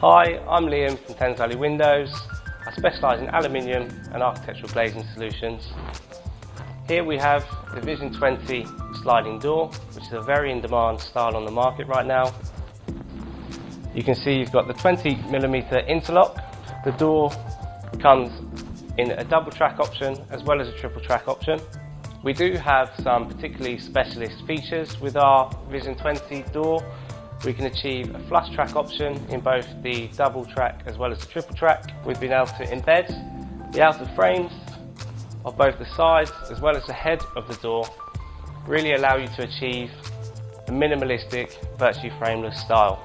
Hi, I'm Liam from Thames Valley Windows. I specialise in aluminium and architectural glazing solutions. Here we have the Vision20 sliding door, which is a very in-demand style on the market right now. You can see you've got the 20mm interlock. The door comes in a double track option as well as a triple track option. We do have some particularly specialist features with our Vision20 door. We can achieve a flush track option in both the double track as well as the triple track. We've been able to embed the outer frames of both the sides as well as the head of the door, really allow you to achieve a minimalistic, virtually frameless style.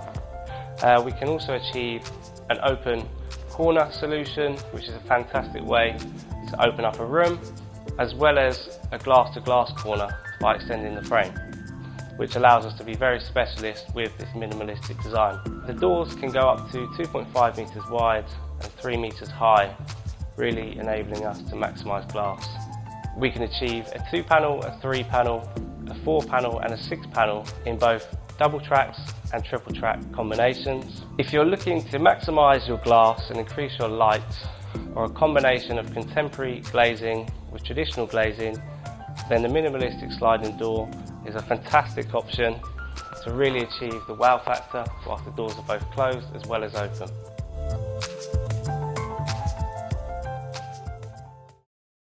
We can also achieve an open corner solution, which is a fantastic way to open up a room, as well as a glass-to-glass corner by extending the frame, which allows us to be very specialist with this minimalistic design. The doors can go up to 2.5 metres wide and 3 metres high, really enabling us to maximise glass. We can achieve a 2-panel, a 3-panel, a 4-panel and a 6-panel in both double tracks and triple track combinations. If you're looking to maximise your glass and increase your light, or a combination of contemporary glazing with traditional glazing, then the minimalistic sliding door is a fantastic option to really achieve the wow factor whilst the doors are both closed as well as open.